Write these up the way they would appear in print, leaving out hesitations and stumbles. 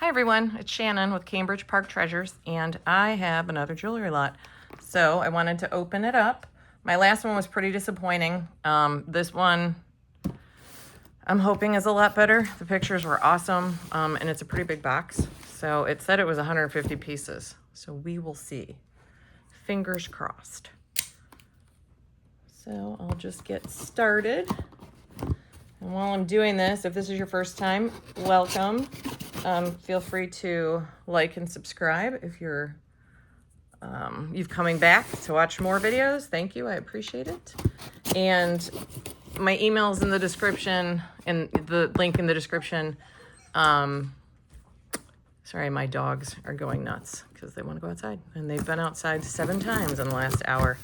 Hi everyone, it's Shannon with Cambridge Park Treasures, and I have another jewelry lot. So I wanted to open it up. My last one was pretty disappointing. This one I'm hoping is a lot better. The pictures were awesome, and it's a pretty big box. So it said it was 150 pieces. So we will see. Fingers crossed. So I'll just get started. And while I'm doing this, if this is your first time, welcome. Feel free to like and subscribe if you're coming back to watch more videos. Thank you, I appreciate it. And my email's in the description, and the link in the description. Sorry, my dogs are going nuts because they want to go outside, and they've been outside 7 times in the last hour.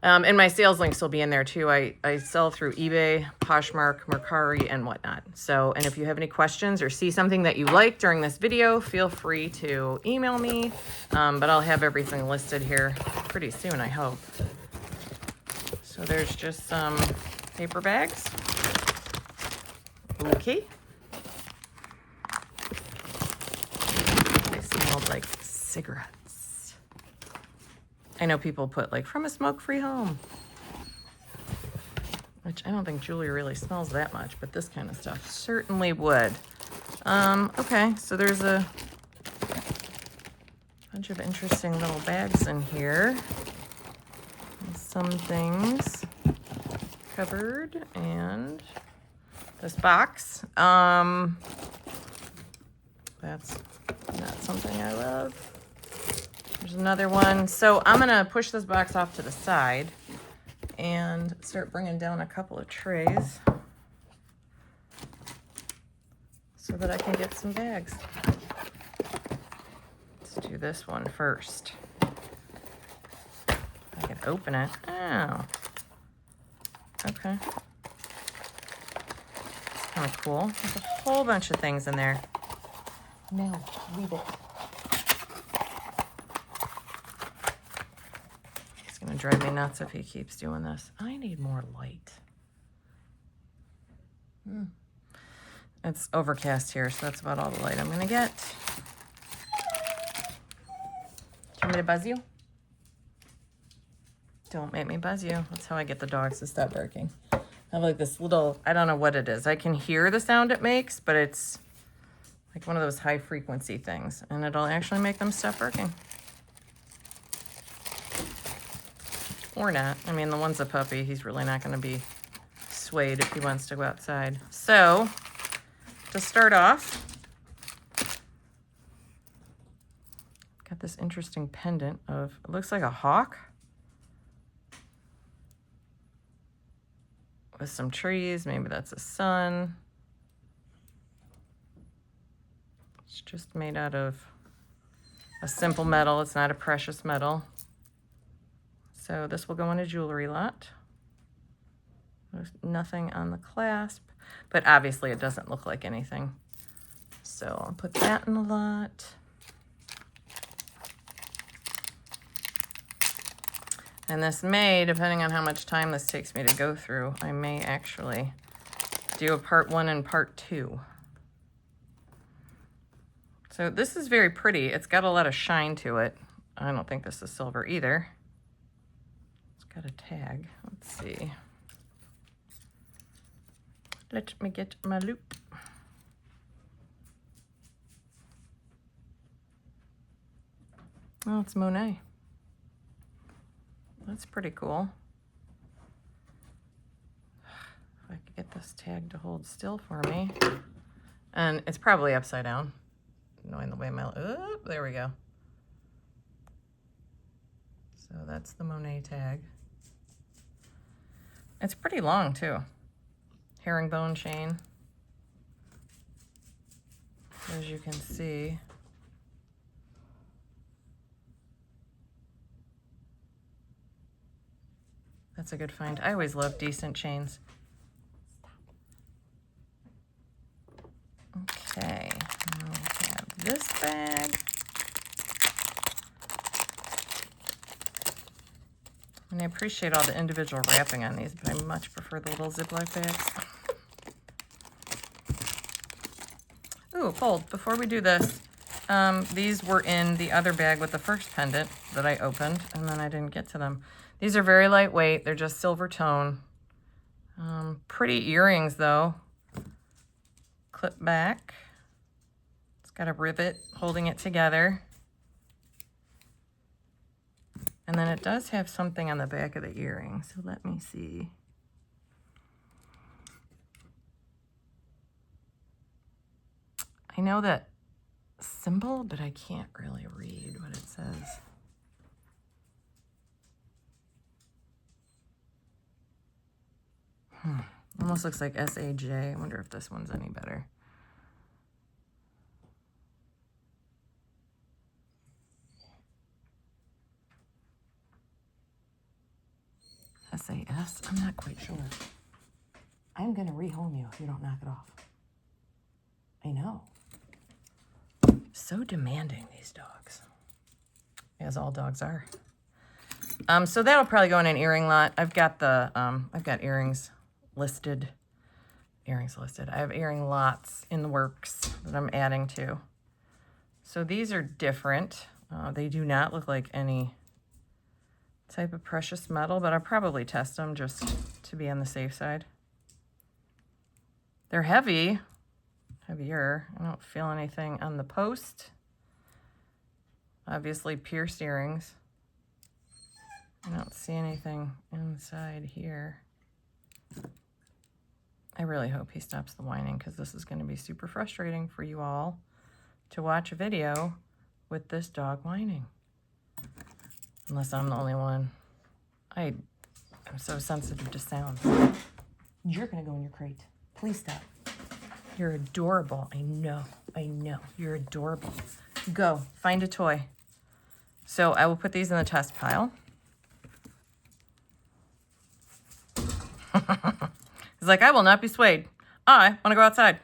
And my sales links will be in there too. I sell through eBay, Poshmark, Mercari, and whatnot. So, and if you have any questions or see something that you like during this video, feel free to email me. But I'll have everything listed here pretty soon, I hope. So there's just some paper bags. Okay. They smelled like cigarettes. I know people put like from a smoke-free home, which I don't think jewelry really smells that much, but this kind of stuff certainly would. Okay, so there's a bunch of interesting little bags in here. And some things covered, and this box. That's not something I love. There's another one. So I'm going to push this box off to the side and start bringing down a couple of trays so that I can get some bags. Let's do this one first. I can open it. Oh. Okay. It's kind of cool. There's a whole bunch of things in there. Now, read it. Gonna drive me nuts if he keeps doing this. I need more light. It's overcast here, so that's about all the light I'm gonna get. Do you want me to buzz you? Don't make me buzz you. That's how I get the dogs to stop barking. I have like this little, I don't know what it is. I can hear the sound it makes, but it's like one of those high frequency things, and it'll actually make them stop barking. Or not. I mean, the one's a puppy. He's really not going to be swayed if he wants to go outside. So, to start off, got this interesting pendant of, it looks like a hawk with some trees. Maybe that's a sun. It's just made out of a simple metal. It's not a precious metal. So this will go in a jewelry lot. There's nothing on the clasp, but obviously it doesn't look like anything. So I'll put that in the lot. And this may, depending on how much time this takes me to go through, I may actually do a part 1 and part 2. So this is very pretty. It's got a lot of shine to it. I don't think this is silver either. Got a tag. Let's see. Let me get my loop. Oh, it's Monet. That's pretty cool. If I could get this tag to hold still for me. And it's probably upside down, knowing the way my, oh, there we go. So that's the Monet tag. It's pretty long too. Herringbone chain. As you can see. That's a good find. I always love decent chains. Okay, now we have this bag. And I appreciate all the individual wrapping on these, but I much prefer the little Ziploc bags. Ooh, hold, before we do this, these were in the other bag with the first pendant that I opened, and then I didn't get to them. These are very lightweight. They're just silver tone. Pretty earrings, though. Clip back. It's got a rivet holding it together. And then it does have something on the back of the earring, so let me see. I know that symbol, but I can't really read what it says. Almost looks like SAJ. I wonder if this one's any better. SAS? I'm not quite sure. I'm gonna rehome you if you don't knock it off. I know. So demanding, these dogs. As all dogs are. So that'll probably go in an earring lot. I've got the, I've got earrings listed. Earrings listed. I have earring lots in the works that I'm adding to. So these are different. They do not look like any type of precious metal, but I'll probably test them just to be on the safe side. They're heavy, heavier. I don't feel anything on the post. Obviously pierced earrings. I don't see anything inside here. I really hope he stops the whining, because this is going to be super frustrating for you all to watch a video with this dog whining. Unless I'm the only one. I'm so sensitive to sound. You're going to go in your crate. Please stop. You're adorable. I know. You're adorable. Go. Find a toy. So I will put these in the test pile. He's like, I will not be swayed. I want to go outside.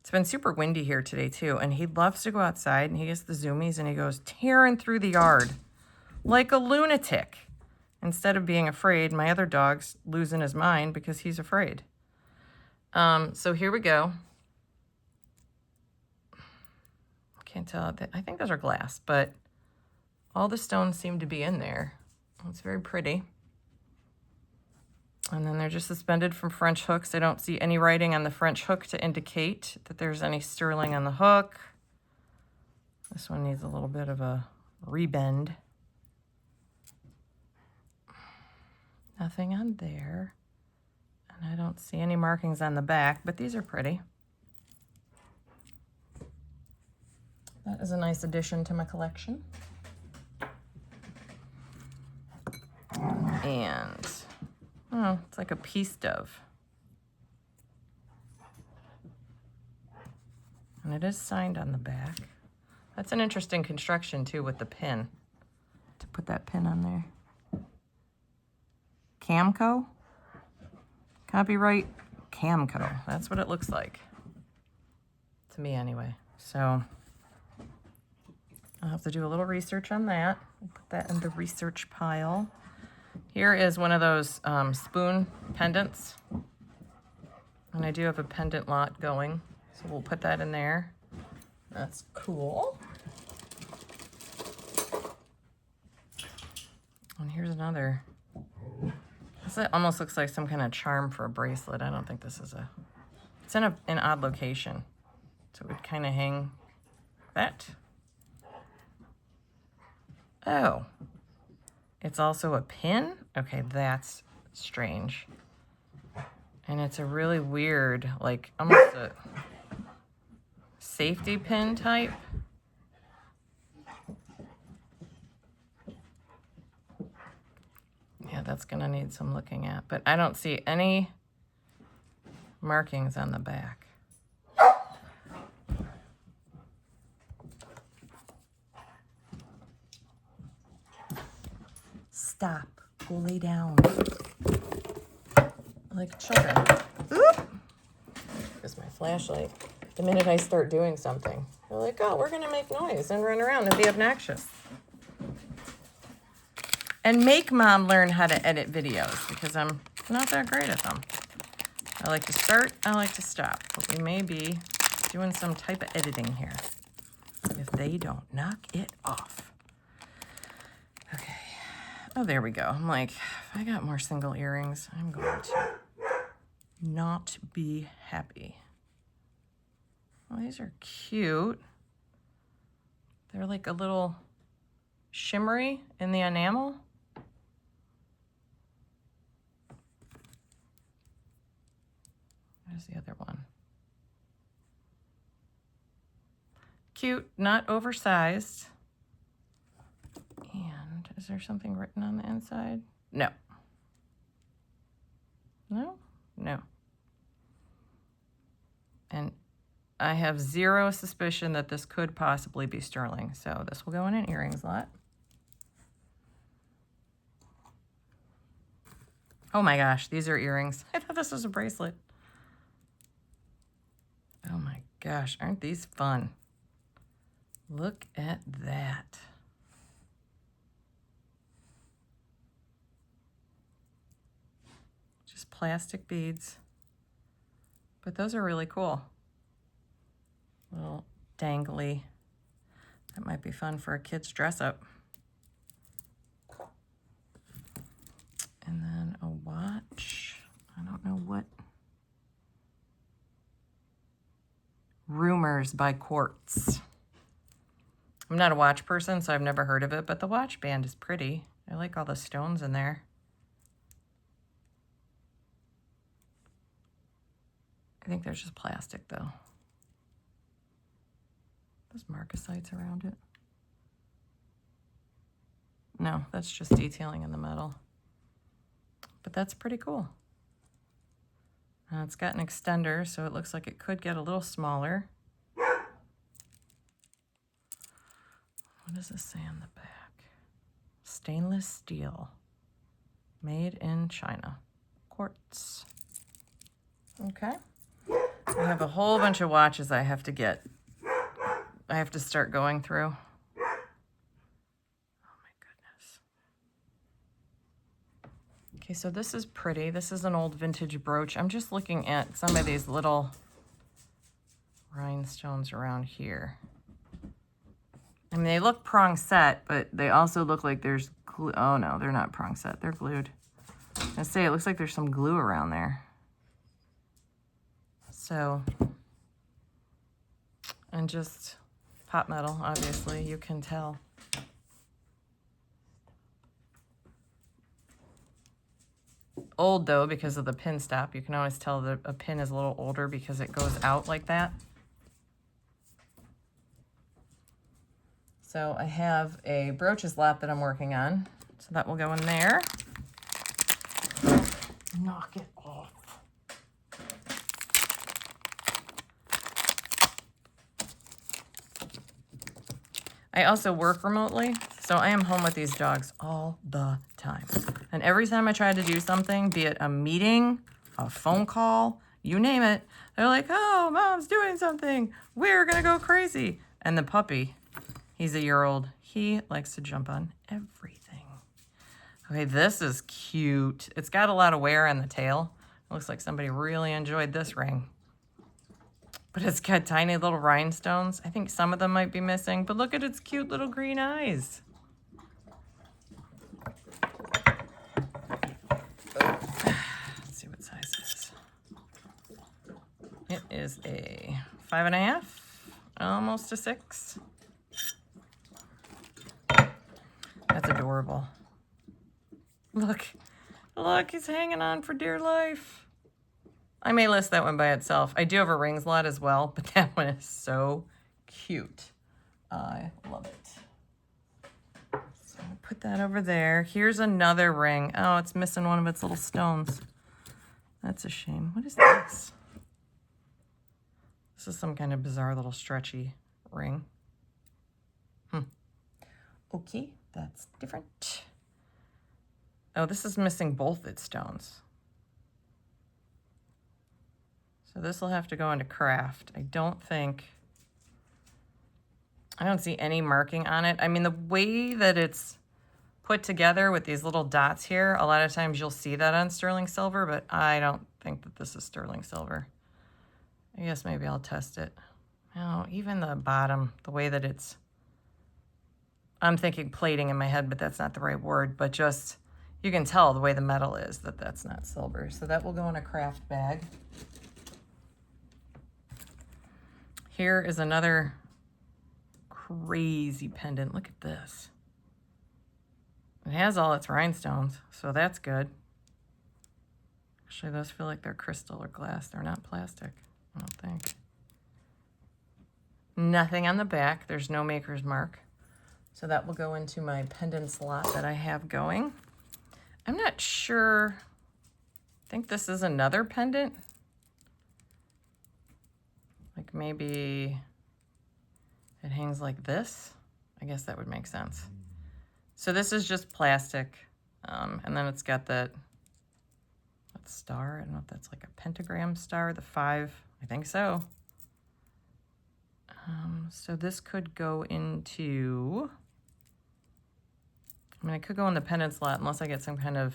It's been super windy here today, too. And he loves to go outside, and he gets the zoomies, and he goes tearing through the yard like a lunatic. Instead of being afraid, my other dog's losing his mind because he's afraid. So here we go. Can't tell. I think those are glass, but all the stones seem to be in there. It's very pretty. And then they're just suspended from French hooks. I don't see any writing on the French hook to indicate that there's any sterling on the hook. This one needs a little bit of a rebend. Nothing on there. And I don't see any markings on the back, but these are pretty. That is a nice addition to my collection. And, oh, it's like a peace dove. And it is signed on the back. That's an interesting construction, too, with the pin. To put that pin on there. Camco? Copyright Camco. That's what it looks like. To me, anyway. So I'll have to do a little research on that. I'll put that in the research pile. Here is one of those spoon pendants. And I do have a pendant lot going. So we'll put that in there. That's cool. And here's another. This almost looks like some kind of charm for a bracelet. I don't think this is a... It's in an odd location. So it would kind of hang that. Oh. It's also a pin? Okay, that's strange. And it's a really weird, like almost a safety pin type. Yeah, that's gonna need some looking at, but I don't see any markings on the back. Stop, go lay down. Like children. Oop! Here's my flashlight. The minute I start doing something, they're like, oh, we're gonna make noise and run around and be obnoxious. And make mom learn how to edit videos, because I'm not that great at them. I like to start, I like to stop, but we may be doing some type of editing here. If they don't knock it off. Okay. Oh, there we go. I'm like, if I got more single earrings, I'm going to not be happy. Well, these are cute. They're like a little shimmery in the enamel. There's the other one. Cute, not oversized. And is there something written on the inside? No. No? No. And I have zero suspicion that this could possibly be sterling. So this will go in an earrings lot. Oh my gosh, these are earrings. I thought this was a bracelet. Oh my gosh, aren't these fun? Look at that. Just plastic beads. But those are really cool. Little dangly. That might be fun for a kid's dress up. And then a watch. I don't know what. Rumors by Quartz. I'm not a watch person, so I've never heard of it, but the watch band is pretty. I like all the stones in there. I think there's just plastic though. There's marcasites around it. No, that's just detailing in the metal. But that's pretty cool. It's got an extender, so it looks like it could get a little smaller. What does this say on the back? Stainless steel. Made in China. Quartz. Okay. I have a whole bunch of watches I have to get. I have to start going through. Oh my goodness. Okay, so this is pretty. This is an old vintage brooch. I'm just looking at some of these little rhinestones around here. I mean, they look prong set, but they also look like there's glue. Oh no, they're not prong set. They're glued. I say it looks like there's some glue around there. So, and just pot metal, obviously, you can tell. Old though, because of the pin stop. You can always tell that a pin is a little older because it goes out like that. So I have a brooches lot that I'm working on. So that will go in there. Knock it off. I also work remotely, so I am home with these dogs all the time. And every time I try to do something, be it a meeting, a phone call, you name it, they're like, oh, mom's doing something. We're gonna go crazy. And the puppy, he's a year old. He likes to jump on everything. Okay, this is cute. It's got a lot of wear on the tail. It looks like somebody really enjoyed this ring. But it's got tiny little rhinestones. I think some of them might be missing, but look at its cute little green eyes. Let's see what size it is. It is a 5.5, almost a 6. That's adorable. Look, he's hanging on for dear life. I may list that one by itself. I do have a rings lot as well, but that one is so cute. I love it. So I'll put that over there. Here's another ring. Oh, it's missing one of its little stones. That's a shame. What is this? This is some kind of bizarre little stretchy ring. Okay, that's different. Oh, this is missing both its stones. So this will have to go into craft. I don't see any marking on it. I mean, the way that it's put together with these little dots here, a lot of times you'll see that on sterling silver, but I don't think that this is sterling silver. I guess maybe I'll test it. Now, even the bottom, the way that it's, I'm thinking plating in my head, but that's not the right word, but just, you can tell the way the metal is that that's not silver. So that will go in a craft bag. Here is another crazy pendant. Look at this. It has all its rhinestones, so that's good. Actually, those feel like they're crystal or glass. They're not plastic, I don't think. Nothing on the back. There's no maker's mark. So that will go into my pendant slot that I have going. I'm not sure. I think this is another pendant. Like maybe it hangs like this. I guess that would make sense. So this is just plastic. And then it's got that star. I don't know if that's like a pentagram star, the 5. I think so. So this could go into, I mean, it could go in the pendant slot unless I get some kind of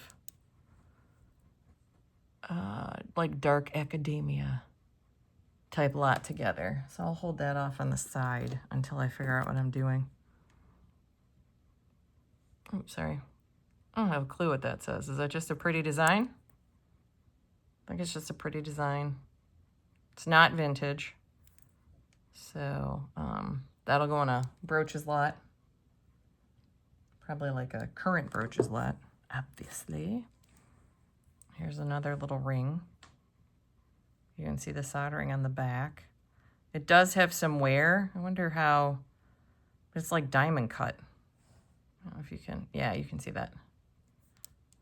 like dark academia type lot together. So I'll hold that off on the side until I figure out what I'm doing. Oops, sorry. I don't have a clue what that says. Is that just a pretty design? I think it's just a pretty design. It's not vintage. So that'll go in a brooches lot. Probably like a current brooches lot, obviously. Here's another little ring. You can see the soldering on the back. It does have some wear. I wonder how, it's like diamond cut. I don't know if you can, yeah, you can see that.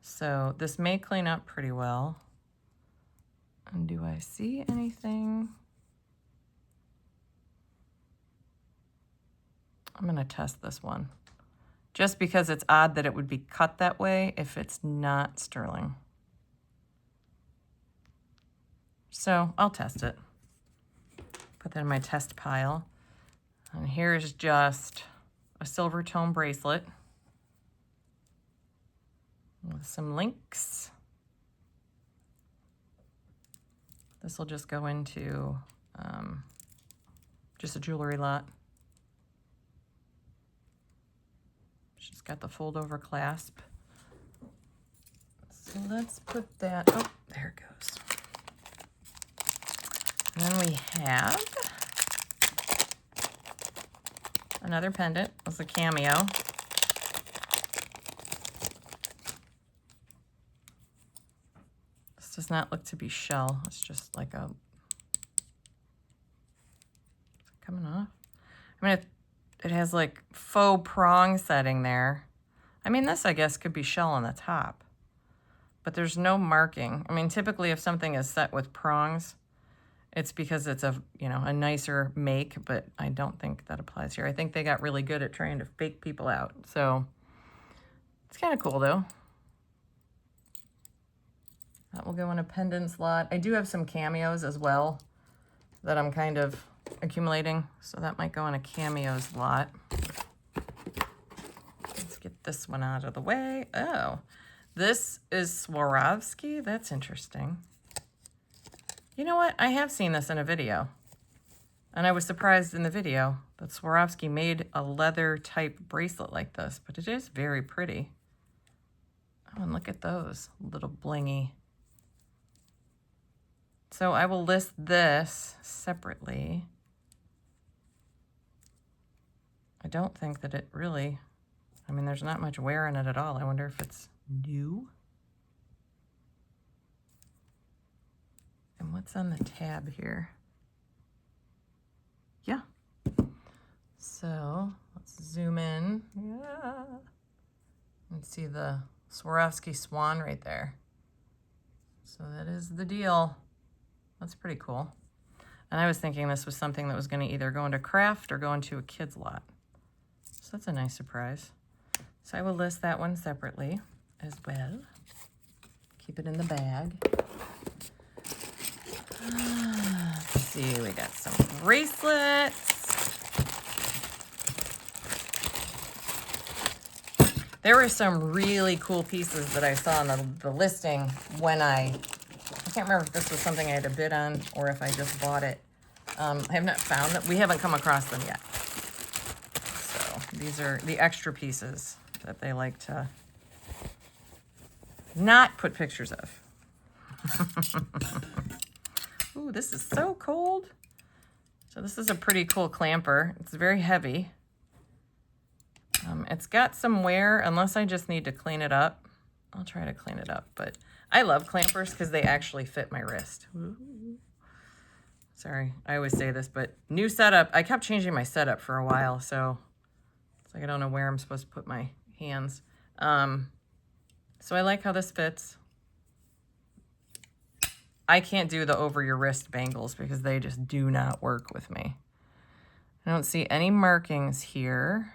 So this may clean up pretty well. And do I see anything? I'm gonna test this one. Just because it's odd that it would be cut that way if it's not sterling. So I'll test it. Put that in my test pile. And here's just a silver tone bracelet with some links. This will just go into just a jewelry lot. She's got the fold over clasp. So let's put that, oh, there it goes. And then we have another pendant. It's a cameo. This does not look to be shell. It's just like a, is it coming off? I mean, it has like faux prong setting there. I mean, this I guess could be shell on the top, but there's no marking. I mean, typically if something is set with prongs, it's because it's a, you know, a nicer make, but I don't think that applies here. I think they got really good at trying to fake people out. So it's kind of cool though. That will go in a pendant slot. I do have some cameos as well that I'm kind of accumulating. So that might go in a cameos lot. Let's get this one out of the way. Oh, this is Swarovski. That's interesting. You know what? I have seen this in a video. And I was surprised in the video that Swarovski made a leather type bracelet like this, but it is very pretty. Oh, and look at those little blingy. So I will list this separately. I don't think that it really, I mean, there's not much wear in it at all. I wonder if it's new. And what's on the tab here? Yeah. So let's zoom in. Yeah. And see the Swarovski swan right there. So that is the deal. That's pretty cool. And I was thinking this was something that was going to either go into craft or go into a kid's lot. So that's a nice surprise. So I will list that one separately as well. Keep it in the bag. Let's see, we got some bracelets. There were some really cool pieces that I saw on the listing when I can't remember if this was something I had to bid on or if I just bought it. I have not found that. We haven't come across them yet. So these are the extra pieces that they like to not put pictures of. Ooh, this is so cold. So this is a pretty cool clamper. It's very heavy. It's got some wear, unless I just need to clean it up. I'll try to clean it up, but I love clampers because they actually fit my wrist. Ooh. Sorry, I always say this, but new setup. I kept changing my setup for a while, so it's like I don't know where I'm supposed to put my hands. So I like how this fits. I can't do the over your wrist bangles because they just do not work with me. I don't see any markings here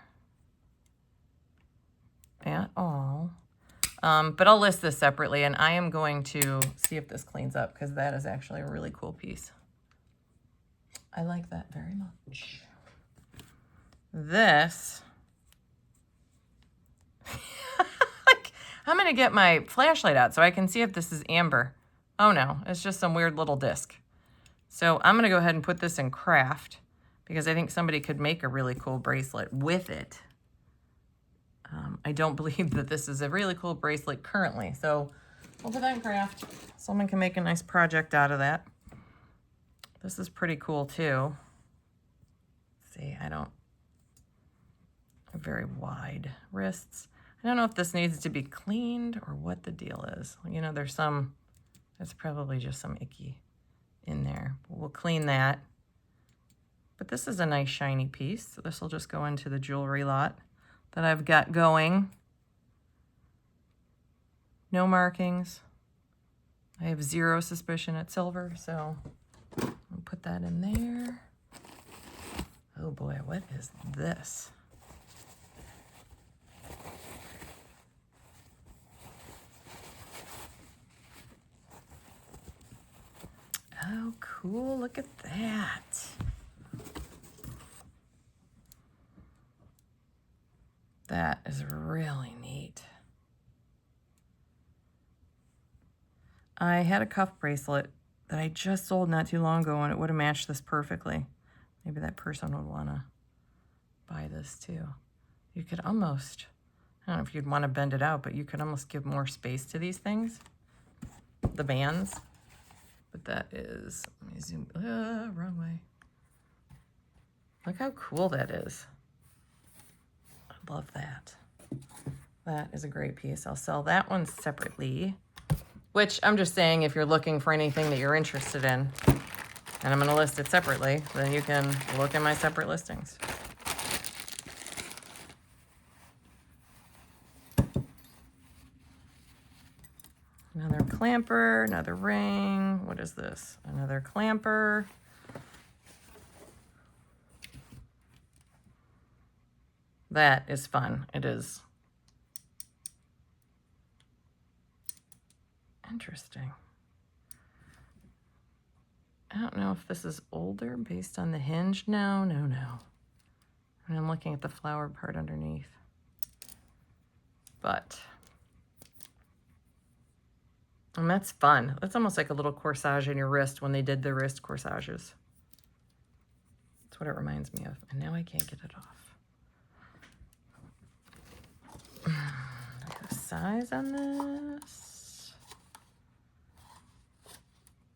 at all. But I'll list this separately, and I am going to see if this cleans up because that is actually a really cool piece. I like that very much. This, I'm going to get my flashlight out so I can see if this is amber. Oh no, it's just some weird little disc. So I'm going to go ahead and put this in craft because I think somebody could make a really cool bracelet with it. I don't believe that this is a really cool bracelet currently. So we'll put that in craft. Someone can make a nice project out of that. This is pretty cool too. See, I don't have very wide wrists. I don't know if this needs to be cleaned or what the deal is. You know, there's probably just some icky in there. We'll clean that. But this is a nice shiny piece. So this will just go into the jewelry lot that I've got going. No markings. I have zero suspicion it's silver, so I'll put that in there. Oh boy, what is this? Oh, cool, look at that. That is really neat. I had a cuff bracelet that I just sold not too long ago, and it would have matched this perfectly. Maybe that person would want to buy this too. You could almost, I don't know if you'd want to bend it out, but you could almost give more space to these things, the bands. But that is, let me zoom, wrong way. Look how cool that is. I love that. That is a great piece. I'll sell that one separately, which I'm just saying if you're looking for anything that you're interested in, and I'm going to list it separately, then you can look in my separate listings. Another clamper, another ring. What is this? Another clamper. That is fun. It is interesting. I don't know if this is older based on the hinge. No. And I'm looking at the flower part underneath. But, and that's fun. That's almost like a little corsage in your wrist when they did the wrist corsages. That's what it reminds me of. And now I can't get it off. The size on this.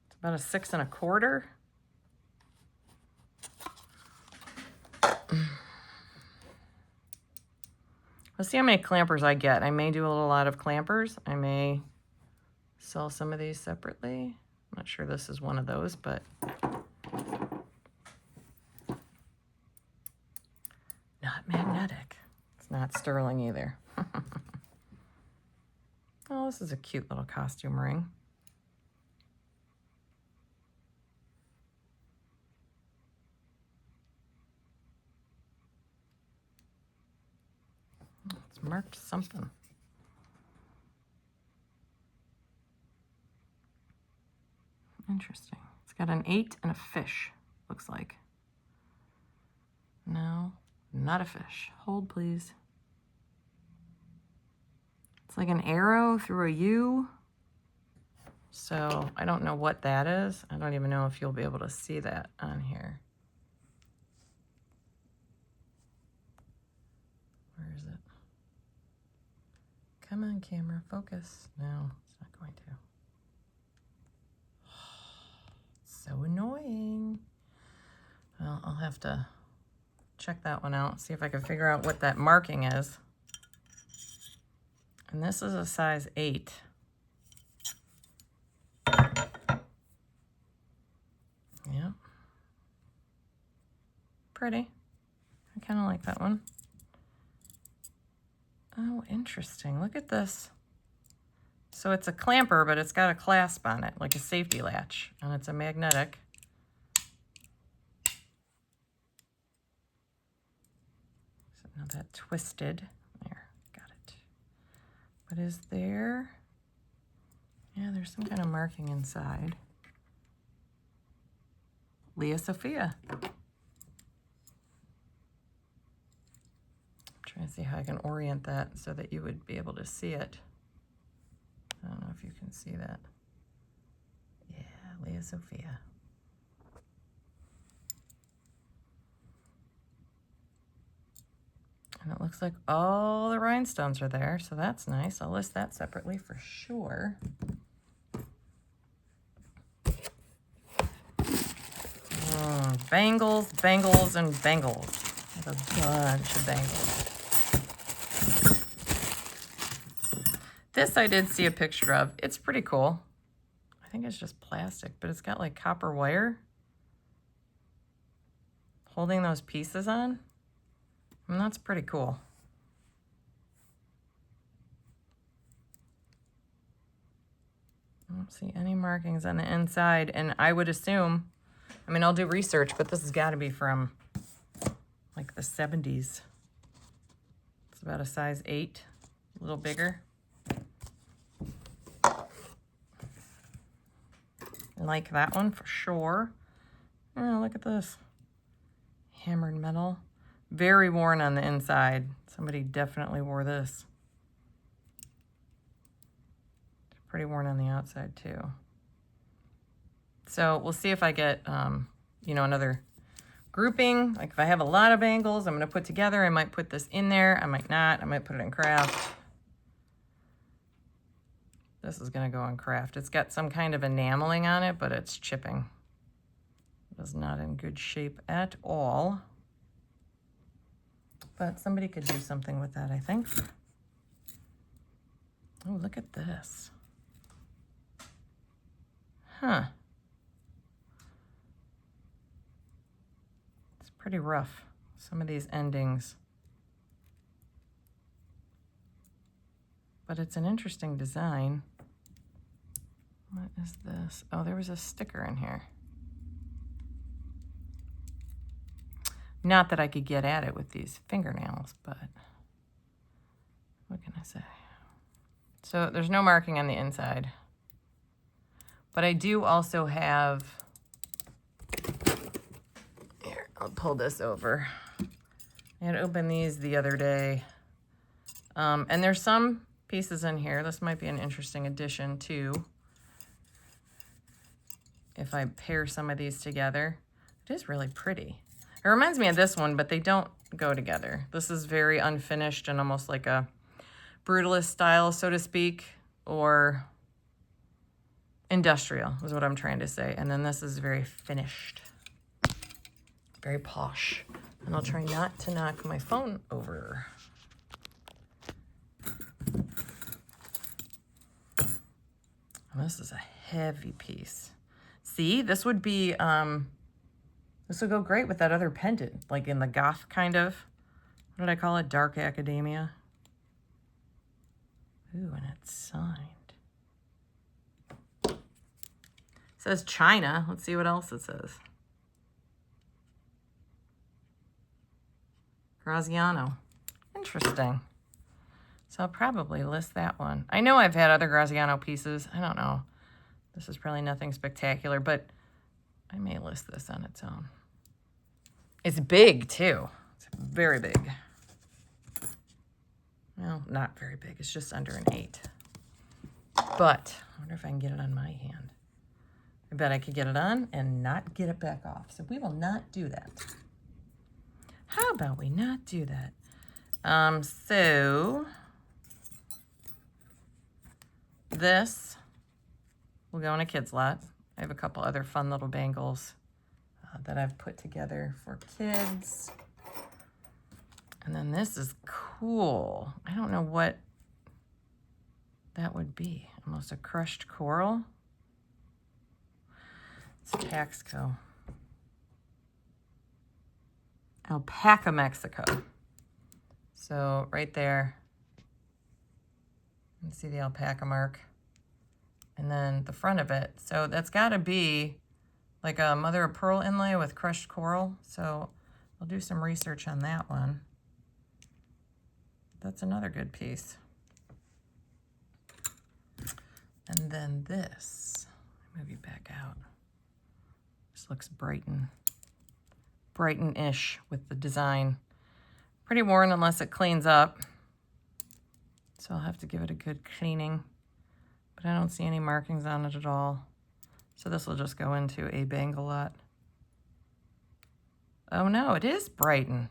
It's about a 6 1/4. Let's see how many clampers I get. I may do a lot of clampers. I may sell some of these separately. I'm not sure this is one of those, but not magnetic. It's not sterling either. Oh, this is a cute little costume ring. It's marked something. Interesting. It's got an 8 and a fish, looks like. No, not a fish. Hold, please. It's like an arrow through a U. So I don't know what that is. I don't even know if you'll be able to see that on here. Where is it? Come on, camera, focus. No, it's not going to. So annoying. Well, I'll have to check that one out, see if I can figure out what that marking is. And this is a size 8. Yep. Pretty. I kind of like that one. Oh, interesting. Look at this. So it's a clamper, but it's got a clasp on it, like a safety latch, and it's a magnetic. So now that twisted. There, got it. What is there? Yeah, there's some kind of marking inside. Leah Sophia. Trying to see how I can orient that so that you would be able to see it. I don't know if you can see that. Yeah, Leah Sophia. And it looks like all the rhinestones are there, so that's nice. I'll list that separately for sure. Bangles, bangles, and bangles. There's a bunch of bangles. This I did see a picture of. It's pretty cool. I think it's just plastic, but it's got like copper wire holding those pieces on. And that's pretty cool. I don't see any markings on the inside, and I would assume, I mean, I'll do research, but this has got to be from like the 70s. It's about a size 8, a little bigger. Like that one for sure. Oh, look at this. Hammered metal. Very worn on the inside. Somebody definitely wore this. Pretty worn on the outside too. So we'll see if I get, you know, another grouping. Like if I have a lot of bangles I'm going to put together, I might put this in there. I might not. I might put it in craft. This is going to go in craft. It's got some kind of enameling on it, but it's chipping. It is not in good shape at all. But somebody could do something with that, I think. Oh, look at this. Huh. It's pretty rough, some of these endings. But it's an interesting design. What is this? Oh, there was a sticker in here. Not that I could get at it with these fingernails, but what can I say? So there's no marking on the inside. But I do also have, here, I'll pull this over. I had opened these the other day. And there's some pieces in here. This might be an interesting addition too. If I pair some of these together, it is really pretty. It reminds me of this one, but they don't go together. This is very unfinished and almost like a brutalist style, so to speak, or industrial is what I'm trying to say. And then this is very finished, very posh. And I'll try not to knock my phone over. And this is a heavy piece. See, this would be, this would go great with that other pendant, like in the goth kind of, what did I call it? Dark Academia. Ooh, and it's signed. It says China. Let's see what else it says. Graziano. Interesting. So I'll probably list that one. I know I've had other Graziano pieces. I don't know. This is probably nothing spectacular, but I may list this on its own. It's big too. It's very big. Well, not very big. It's just under an 8. But I wonder if I can get it on my hand. I bet I could get it on and not get it back off. So we will not do that. How about we not do that? So this will go in a kid's lot. I have a couple other fun little bangles that I've put together for kids. And then this is cool. I don't know what that would be. Almost a crushed coral. It's Taxco. Alpaca, Mexico. So right there, you can see the alpaca mark. And then the front of it. So that's got to be like a mother of pearl inlay with crushed coral. So I'll do some research on that one. That's another good piece. And then this, move you back out. This looks Brighton-ish with the design. Pretty worn unless it cleans up. So I'll have to give it a good cleaning. But I don't see any markings on it at all. So this will just go into a bangle lot. Oh no, it is Brighton.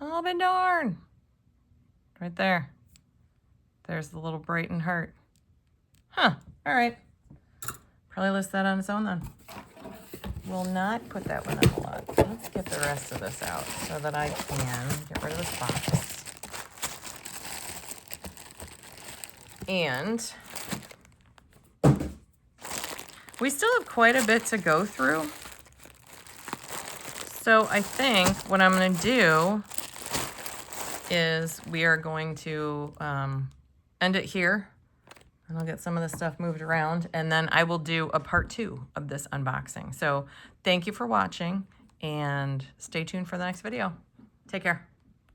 Oh, but darn. Right there. There's the little Brighton heart. Huh, all right. Probably list that on its own then. Will not put that one on the lot. Let's get the rest of this out so that I can get rid of this box. And we still have quite a bit to go through. So I think what I'm going to do is we are going to end it here. And I'll get some of the stuff moved around. And then I will do a part 2 of this unboxing. So thank you for watching. And stay tuned for the next video. Take care.